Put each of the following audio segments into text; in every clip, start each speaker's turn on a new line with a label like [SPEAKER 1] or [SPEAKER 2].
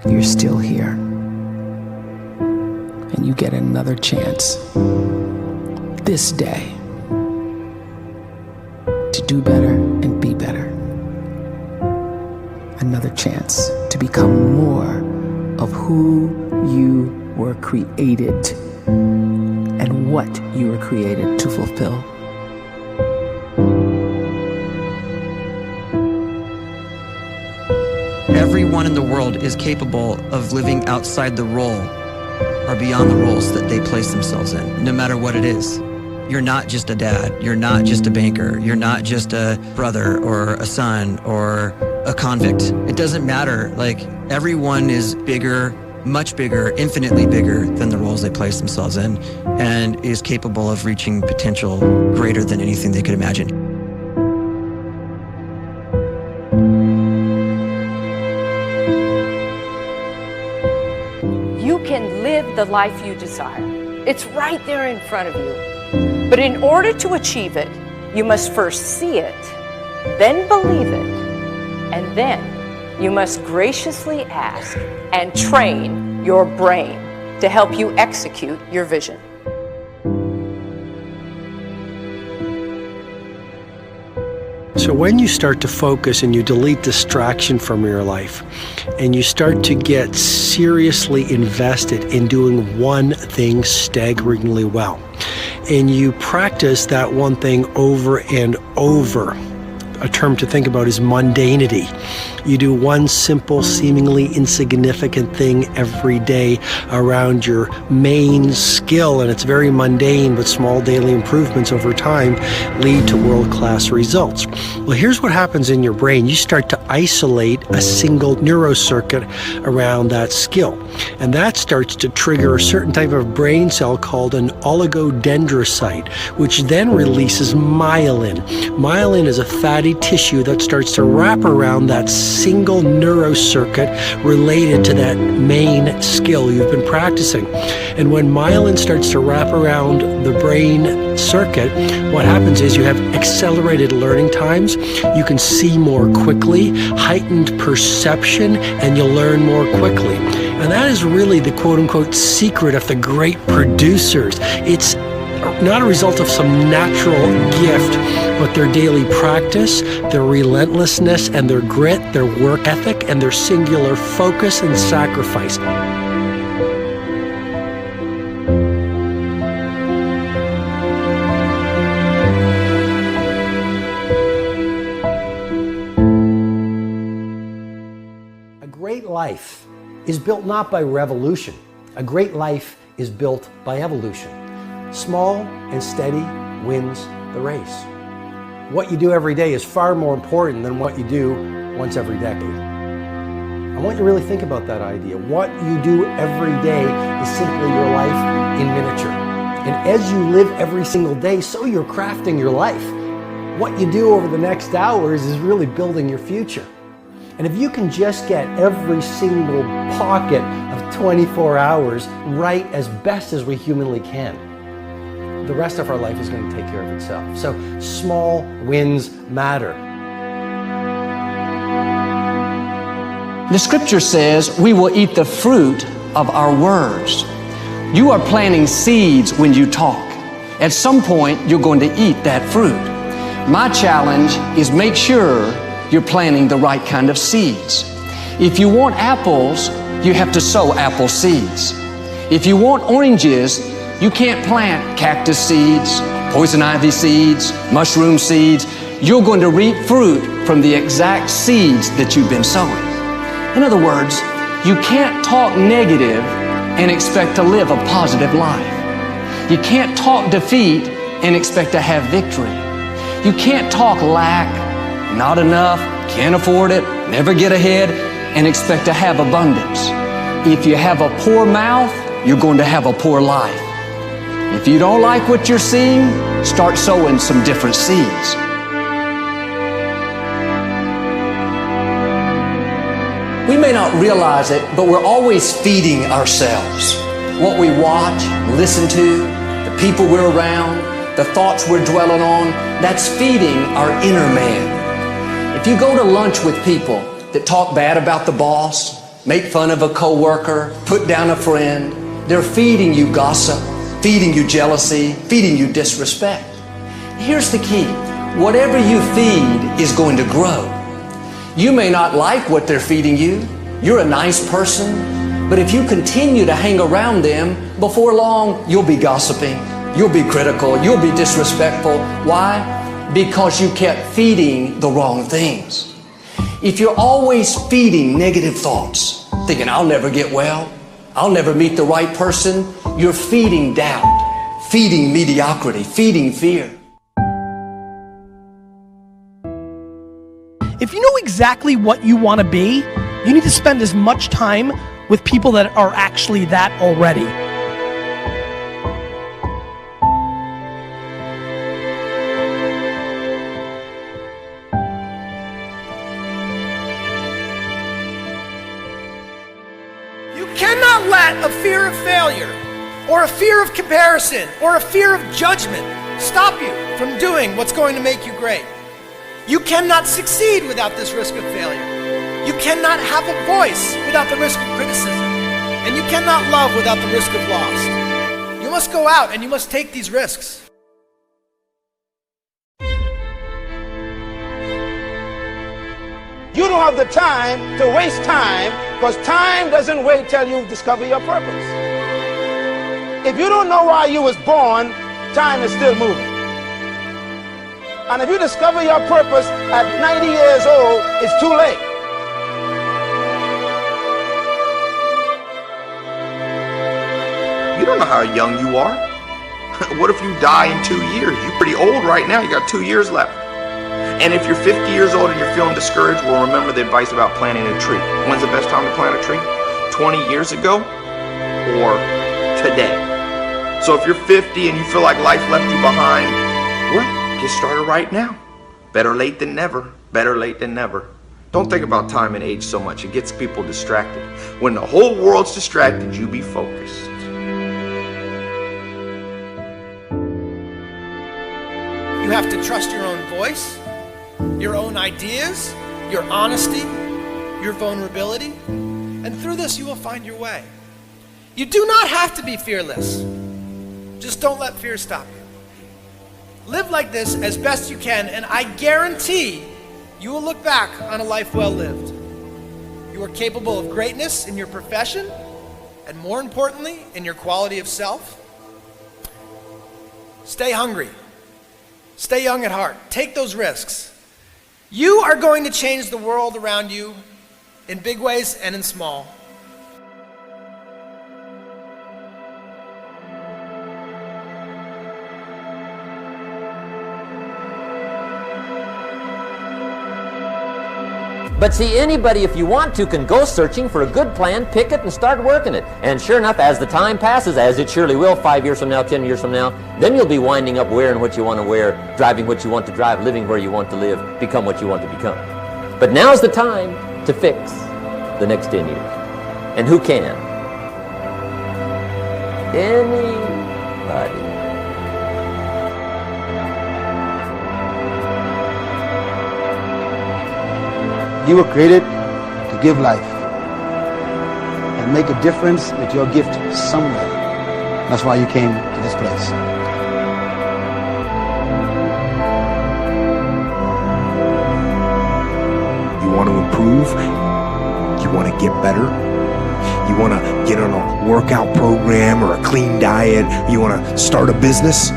[SPEAKER 1] you're still here. And you get another chance this day to do better and be better. Another chance to become more of who you were created and what you were created to fulfill.
[SPEAKER 2] Everyone in the world is capable of living outside the role or beyond the roles that they place themselves in, no matter what it is. You're not just a dad, you're not just a banker, you're not just a brother or a son or a convict. It doesn't matter. Like, everyone is bigger, much bigger, infinitely bigger than the roles they place themselves in, and is capable of reaching potential greater than anything they could imagine.
[SPEAKER 3] You can live the life you desire. It's right there in front of you. But in order to achieve it, you must first see it, then believe it, and then you must graciously ask and train your brain to help you execute your vision.
[SPEAKER 4] So when you start to focus and you delete distraction from your life, and you start to get seriously invested in doing one thing staggeringly well, and you practice that one thing over and over, a term to think about is mundanity. You do one simple, seemingly insignificant thing every day around your main skill, and it's very mundane, but small daily improvements over time lead to world-class results. Well, here's what happens in your brain. You start to isolate a single neurocircuit around that skill, and that starts to trigger a certain type of brain cell called an oligodendrocyte, which then releases myelin. Myelin is a fatty tissue that starts to wrap around that single neurocircuit related to that main skill you've been practicing. And when myelin starts to wrap around the brain circuit, what happens is you have accelerated learning times, you can see more quickly, heightened perception, and you'll learn more quickly. And that is really the quote-unquote secret of the great producers. It's not a result of some natural gift, but their daily practice, their relentlessness and their grit, their work ethic, and their singular focus and sacrifice. A great life is built not by revolution. A great life is built by evolution. Small and steady wins the race. What you do every day is far more important than what you do once every decade. I want you to really think about that idea. What you do every day is simply your life in miniature. And as you live every single day, so you're crafting your life. What you do over the next hours is really building your future. And if you can just get every single pocket of 24 hours right as best as we humanly can, the rest of our life is going to take care of itself. So small wins matter.
[SPEAKER 5] The scripture says we will eat the fruit of our words. You are planting seeds when you talk. At some point, you're going to eat that fruit. My challenge is make sure you're planting the right kind of seeds. If you want apples, you have to sow apple seeds. If you want oranges, you can't plant cactus seeds, poison ivy seeds, mushroom seeds. You're going to reap fruit from the exact seeds that you've been sowing. In other words, you can't talk negative and expect to live a positive life. You can't talk defeat and expect to have victory. You can't talk lack, not enough, can't afford it, never get ahead, and expect to have abundance. If you have a poor mouth, you're going to have a poor life. If you don't like what you're seeing, start sowing some different seeds. We may not realize it, but we're always feeding ourselves. What we watch, listen to, the people we're around, the thoughts we're dwelling on, that's feeding our inner man. If you go to lunch with people that talk bad about the boss, make fun of a coworker, put down a friend. They're feeding you gossip, feeding you jealousy, feeding you disrespect. Here's the key. Whatever you feed is going to grow. You may not like what they're feeding you. You're a nice person, but if you continue to hang around them, before long, you'll be gossiping, you'll be critical, you'll be disrespectful. Why? Because you kept feeding the wrong things. If you're always feeding negative thoughts, thinking, I'll never get well, I'll never meet the right person, you're feeding doubt, feeding mediocrity, feeding fear.
[SPEAKER 6] If you know exactly what you want to be, you need to spend as much time with people that are actually that already. You cannot let a fear of failure, or a fear of comparison, or a fear of judgment stop you from doing what's going to make you great. You cannot succeed without this risk of failure. You cannot have a voice without the risk of criticism. And you cannot love without the risk of loss. You must go out and you must take these risks.
[SPEAKER 7] You don't have the time to waste time, because time doesn't wait till you discover your purpose. If you don't know why you was born, time is still moving. And if you discover your purpose at 90 years old, it's too late.
[SPEAKER 8] You don't know how young you are. What if you die in 2 years? You're pretty old right now. You got 2 years left. And if you're 50 years old and you're feeling discouraged, well, remember the advice about planting a tree. When's the best time to plant a tree? 20 years ago or today? So if you're 50 and you feel like life left you behind, well, get started right now. Better late than never. Better late than never. Don't think about time and age so much. It gets people distracted. When the whole world's distracted, you be focused.
[SPEAKER 6] You have to trust your own voice, your own ideas, your honesty, your vulnerability, and through this you will find your way. You do not have to be fearless. Just don't let fear stop you. Live like this as best you can, and I guarantee you will look back on a life well lived. You are capable of greatness in your profession, and more importantly, in your quality of self. Stay hungry. Stay young at heart. Take those risks. You are going to change the world around you in big ways and in small.
[SPEAKER 9] But see, anybody, if you want to, can go searching for a good plan, pick it, and start working it. And sure enough, as the time passes, as it surely will 5 years from now, 10 years from now, then you'll be winding up wearing what you want to wear, driving what you want to drive, living where you want to live, become what you want to become. But now's the time to fix the next 10 years. And who can? Anybody.
[SPEAKER 7] You were created to give life and make a difference with your gift somewhere. That's why you came to this place.
[SPEAKER 10] You want to improve? You want to get better? You want to get on a workout program or a clean diet? You want to start a business?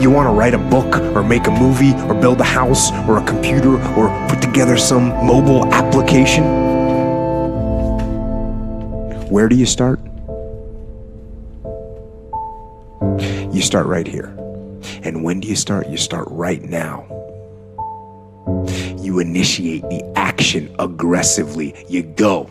[SPEAKER 10] You want to write a book or make a movie or build a house or a computer or put together some mobile application? Where do you start? You start right here. And when do you start? You start right now. You initiate the action aggressively. You go.